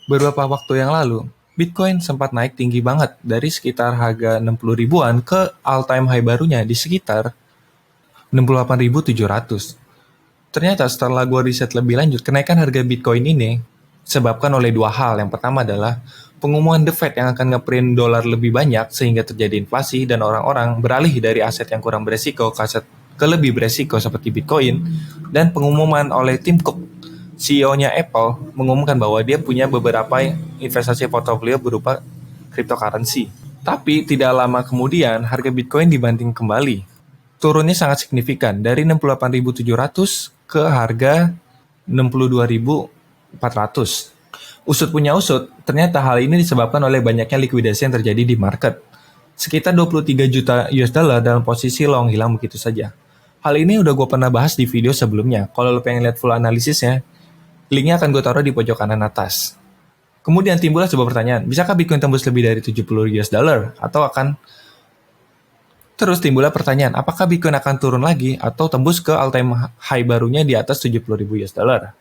Beberapa waktu yang lalu, Bitcoin sempat naik tinggi banget dari sekitar harga 60 ribuan ke all-time high barunya di sekitar 68.700. Ternyata setelah gue riset lebih lanjut, kenaikan harga Bitcoin ini disebabkan oleh dua hal. Yang pertama adalah pengumuman The Fed yang akan ngeprint dolar lebih banyak sehingga terjadi inflasi dan orang-orang beralih dari aset yang kurang beresiko ke aset ke lebih beresiko seperti Bitcoin. Dan pengumuman oleh Tim Cook, CEO-nya Apple, mengumumkan bahwa dia punya beberapa investasi portofolio berupa cryptocurrency. Tapi tidak lama kemudian harga Bitcoin dibanting kembali. Turunnya sangat signifikan dari 68.700 ke harga 62.400. Usut punya usut, ternyata hal ini disebabkan oleh banyaknya likuidasi yang terjadi di market. Sekitar 23 juta US dollar dalam posisi long hilang begitu saja. Hal ini udah gue pernah bahas di video sebelumnya. Kalau lo pengen lihat full analisisnya, linknya akan gue taruh di pojok kanan atas. Kemudian timbullah sebuah pertanyaan, bisakah Bitcoin tembus lebih dari 70 US dollar? Atau akan Terus timbullah pertanyaan, apakah Bitcoin akan turun lagi atau tembus ke all-time high barunya di atas 70.000 US dollar?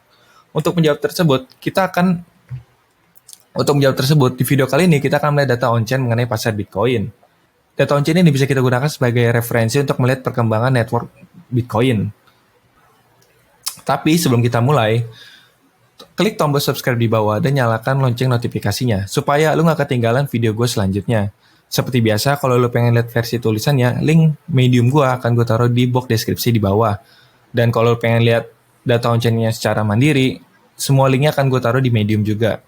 Untuk menjawab tersebut, di video kali ini kita akan melihat data on-chain mengenai pasar Bitcoin. Data on-chain ini bisa kita gunakan sebagai referensi untuk melihat perkembangan network Bitcoin. Tapi sebelum kita mulai, klik tombol subscribe di bawah dan nyalakan lonceng notifikasinya, supaya lu nggak ketinggalan video gue selanjutnya. Seperti biasa, kalau lo pengen lihat versi tulisannya, link Medium gue akan gue taruh di box deskripsi di bawah. Dan kalau lo pengen lihat data on-chain-nya secara mandiri, semua linknya akan gue taruh di Medium juga.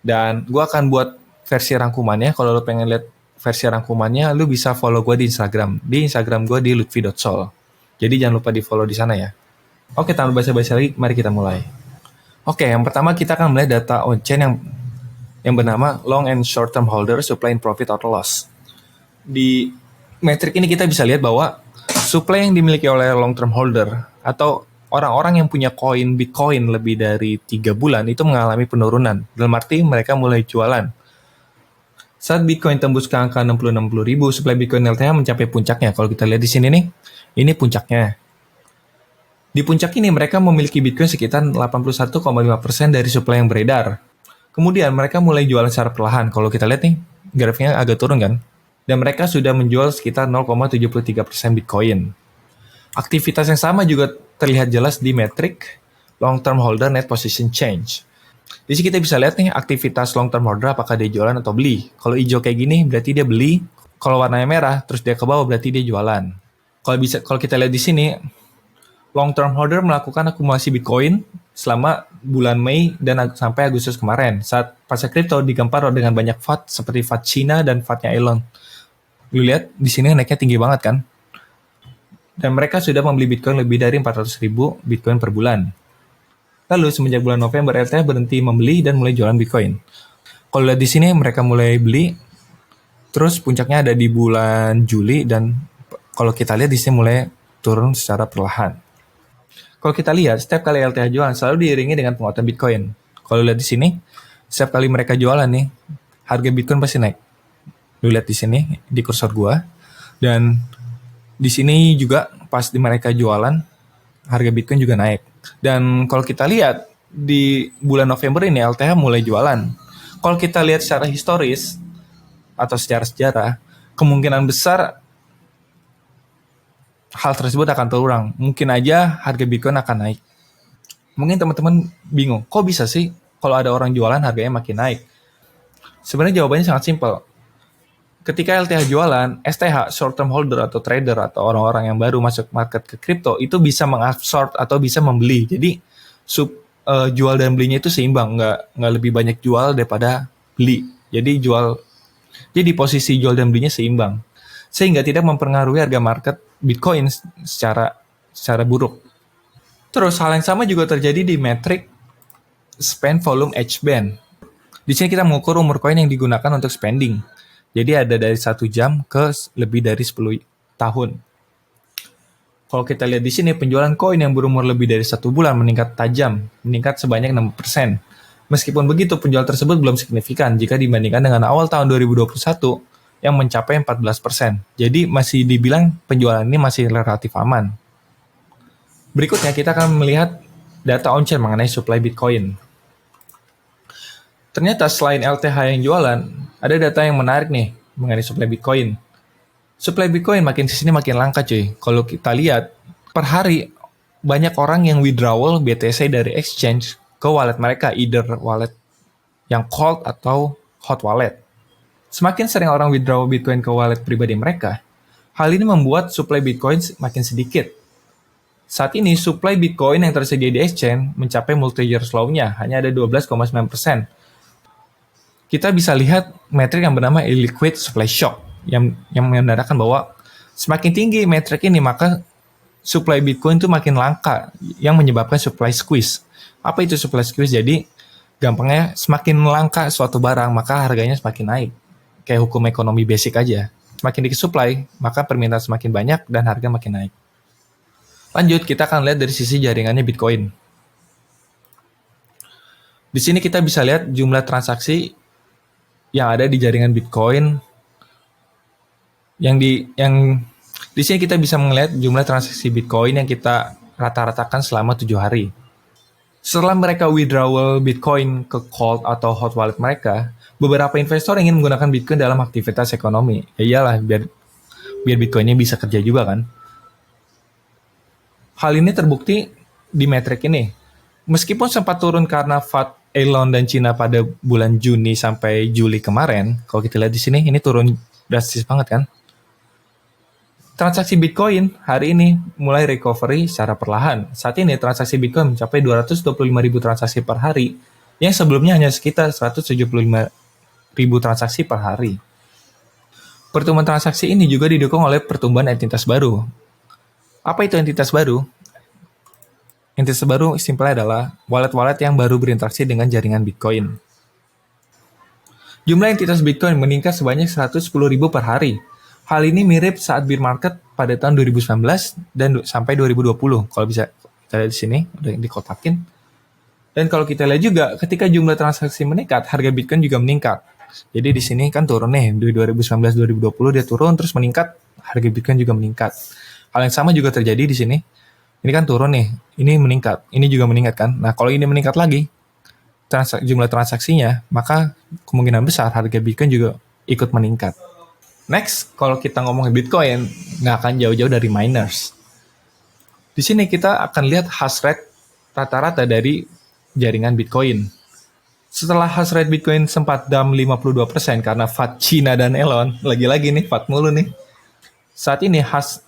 Dan gue akan buat versi rangkumannya. Kalau lo pengen lihat versi rangkumannya, lo bisa follow gue di Instagram. Di Instagram gue di lutfi.sol. Jadi jangan lupa di follow di sana ya. Oke, tanpa basa-basi lagi, mari kita mulai. Oke, yang pertama kita akan melihat data on-chain yang bernama long and short term holder supply and profit or loss. Di metrik ini kita bisa lihat bahwa supply yang dimiliki oleh long term holder atau orang-orang yang punya koin Bitcoin lebih dari 3 bulan itu mengalami penurunan. Dalam arti mereka mulai jualan. Saat Bitcoin tembus ke angka 60 ribu, supply Bitcoin LTH mencapai puncaknya. Kalau kita lihat di sini nih, ini puncaknya. Di puncak ini mereka memiliki Bitcoin sekitar 81,5% dari supply yang beredar. Kemudian mereka mulai jualan secara perlahan. Kalau kita lihat nih, grafiknya agak turun kan? Dan mereka sudah menjual sekitar 0,73% Bitcoin. Aktivitas yang sama juga terlihat jelas di metrik long term holder net position change. Di sini kita bisa lihat nih aktivitas long term holder apakah dia jualan atau beli. Kalau hijau kayak gini berarti dia beli. Kalau warnanya merah terus dia ke bawah berarti dia jualan. Kalau kita lihat di sini, long term holder melakukan akumulasi Bitcoin selama bulan Mei dan sampai Agustus kemarin saat pasar kripto digempar dengan banyak FUD seperti FUD Cina dan FUD-nya Elon. Lu lihat di sini naiknya tinggi banget kan? Dan mereka sudah membeli Bitcoin lebih dari 400.000 Bitcoin per bulan. Lalu semenjak bulan November LTH berhenti membeli dan mulai jualan Bitcoin. Kalau lihat di sini mereka mulai beli, terus puncaknya ada di bulan Juli dan kalau kita lihat di sini mulai turun secara perlahan. Kalau kita lihat, setiap kali LTH jualan selalu diiringi dengan penguatan Bitcoin. Kalau lihat di sini, setiap kali mereka jualan nih, harga Bitcoin pasti naik. Lu lihat di sini di kursor gua, dan di sini juga pas mereka jualan, harga Bitcoin juga naik. Dan kalau kita lihat di bulan November ini LTH mulai jualan. Kalau kita lihat secara historis atau secara sejarah, kemungkinan besar hal tersebut akan terulang. Mungkin aja harga Bitcoin akan naik. Mungkin teman-teman bingung, kok bisa sih kalau ada orang jualan harganya makin naik? Sebenarnya jawabannya sangat simpel. Ketika LTH jualan, STH, short term holder atau trader atau orang-orang yang baru masuk market ke kripto itu bisa mengabsorb atau bisa membeli. Jadi jual dan belinya itu seimbang, nggak lebih banyak jual daripada beli. Jadi posisi jual dan belinya seimbang, sehingga tidak mempengaruhi harga market Bitcoin secara buruk. Terus hal yang sama juga terjadi di metrik spend volume H band. Di sini kita mengukur umur koin yang digunakan untuk spending. Jadi ada dari 1 jam ke lebih dari 10 tahun. Kalau kita lihat di sini penjualan koin yang berumur lebih dari 1 bulan meningkat tajam, meningkat sebanyak 6%. Meskipun begitu penjualan tersebut belum signifikan jika dibandingkan dengan awal tahun 2021 yang mencapai 14%. Jadi masih dibilang penjualan ini masih relatif aman. Berikutnya kita akan melihat data on-chain mengenai supply Bitcoin. Ternyata selain LTH yang jualan, ada data yang menarik nih mengenai supply Bitcoin. Supply Bitcoin makin kesini makin langka cuy. Kalau kita lihat, per hari banyak orang yang withdrawal BTC dari exchange ke wallet mereka, either wallet yang cold atau hot wallet. Semakin sering orang withdraw Bitcoin ke wallet pribadi mereka, hal ini membuat supply Bitcoin makin sedikit. Saat ini, supply Bitcoin yang tersedia di exchange mencapai multi-year low-nya, hanya ada 12,9%. Kita bisa lihat metrik yang bernama illiquid supply shock, yang menandakan bahwa semakin tinggi metrik ini, maka supply Bitcoin itu makin langka, yang menyebabkan supply squeeze. Apa itu supply squeeze? Jadi, gampangnya semakin langka suatu barang, maka harganya semakin naik. Kayak hukum ekonomi basic aja. Semakin dikit supply, maka permintaan semakin banyak dan harga makin naik. Lanjut, kita akan lihat dari sisi jaringannya Bitcoin. Di sini kita bisa lihat jumlah transaksi yang ada di jaringan Bitcoin. Yang di sini kita bisa melihat jumlah transaksi Bitcoin yang kita rata-ratakan selama 7 hari. Setelah mereka withdrawal Bitcoin ke cold atau hot wallet mereka, beberapa investor ingin menggunakan Bitcoin dalam aktivitas ekonomi. Ya iyalah, biar Bitcoinnya bisa kerja juga kan. Hal ini terbukti di metrik ini. Meskipun sempat turun karena FUD Elon dan Cina pada bulan Juni sampai Juli kemarin, kalau kita lihat di sini, ini turun drastis banget kan. Transaksi Bitcoin hari ini mulai recovery secara perlahan. Saat ini transaksi Bitcoin mencapai 225.000 transaksi per hari, yang sebelumnya hanya sekitar 175.000 transaksi per hari. Pertumbuhan transaksi ini juga didukung oleh pertumbuhan entitas baru. Apa itu entitas baru? Entitas baru simpelnya adalah wallet-wallet yang baru berinteraksi dengan jaringan Bitcoin. Jumlah entitas Bitcoin meningkat sebanyak 110.000 per hari. Hal ini mirip saat bear market pada tahun 2019 dan sampai 2020. Kalau bisa kita lihat di sini, udah dikotakin. Dan kalau kita lihat juga, ketika jumlah transaksi meningkat, harga Bitcoin juga meningkat. Jadi di sini kan turun nih, di 2019-2020 dia turun, terus meningkat, harga Bitcoin juga meningkat. Hal yang sama juga terjadi di sini. Ini kan turun nih, ini meningkat, ini juga meningkat kan. Nah, kalau ini meningkat lagi, jumlah transaksinya, maka kemungkinan besar harga Bitcoin juga ikut meningkat. Next, kalau kita ngomongin Bitcoin, nggak akan jauh-jauh dari miners. Di sini kita akan lihat hash rate rata-rata dari jaringan Bitcoin. Setelah hash rate Bitcoin sempat down 52% karena FUD Cina dan Elon, lagi-lagi nih FUD mulu nih. Saat ini hash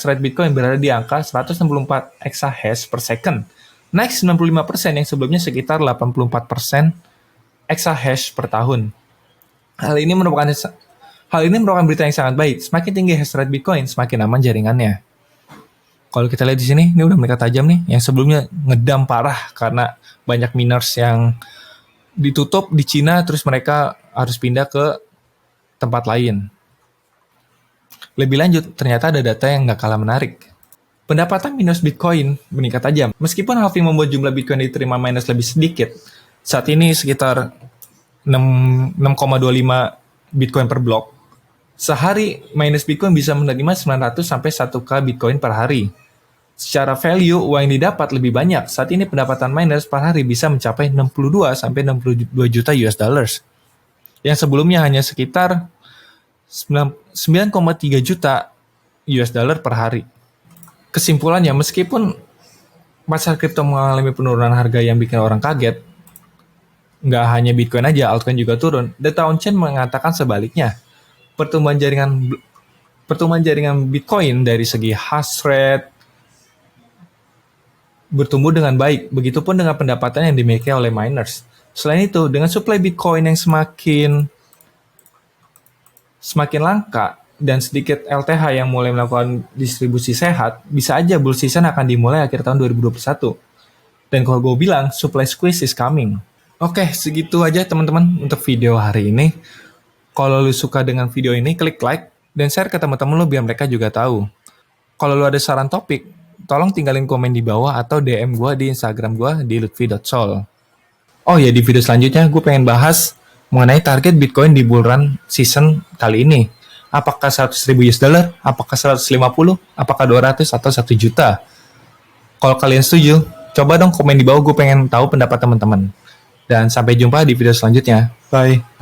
rate Bitcoin berada di angka 164 exahash per second, naik 95% yang sebelumnya sekitar 84% exahash per tahun. Hal ini merupakan berita yang sangat baik. Semakin tinggi hash rate Bitcoin, semakin aman jaringannya. Kalau kita lihat di sini, ini udah meningkat tajam nih. Yang sebelumnya ngedam parah karena banyak miners yang ditutup di Cina, terus mereka harus pindah ke tempat lain. Lebih lanjut, ternyata ada data yang nggak kalah menarik. Pendapatan miners Bitcoin meningkat tajam. Meskipun halving membuat jumlah Bitcoin diterima miners lebih sedikit, saat ini sekitar 6,25 Bitcoin per blok. Sehari, miners Bitcoin bisa menerima 900 sampai 1K Bitcoin per hari. Secara value, uang yang didapat lebih banyak. Saat ini pendapatan miners per hari bisa mencapai 62 sampai 62 juta US dollars. Yang sebelumnya hanya sekitar 9,3 juta US dollar per hari. Kesimpulannya, meskipun pasar kripto mengalami penurunan harga yang bikin orang kaget, nggak hanya Bitcoin aja, altcoin juga turun. Data on-chain mengatakan sebaliknya. Pertumbuhan jaringan Bitcoin dari segi hash rate bertumbuh dengan baik, begitupun dengan pendapatan yang dimiliki oleh miners. Selain itu, dengan supply Bitcoin yang semakin langka dan sedikit LTH yang mulai melakukan distribusi sehat, bisa aja bull season akan dimulai akhir tahun 2021. Dan kalau gue bilang, supply squeeze is coming. Oke, segitu aja teman-teman untuk video hari ini. Kalau lu suka dengan video ini, klik like dan share ke teman-teman lu biar mereka juga tahu. Kalau lu ada saran topik, tolong tinggalin komen di bawah atau DM gue di Instagram gue di lutfi.sol. Oh ya, di video selanjutnya gue pengen bahas mengenai target Bitcoin di bull run season kali ini. Apakah 100.000 US dollar? Apakah 150? Apakah 200 atau 1 juta? Kalau kalian setuju, coba dong komen di bawah, gue pengen tahu pendapat teman-teman. Dan sampai jumpa di video selanjutnya. Bye.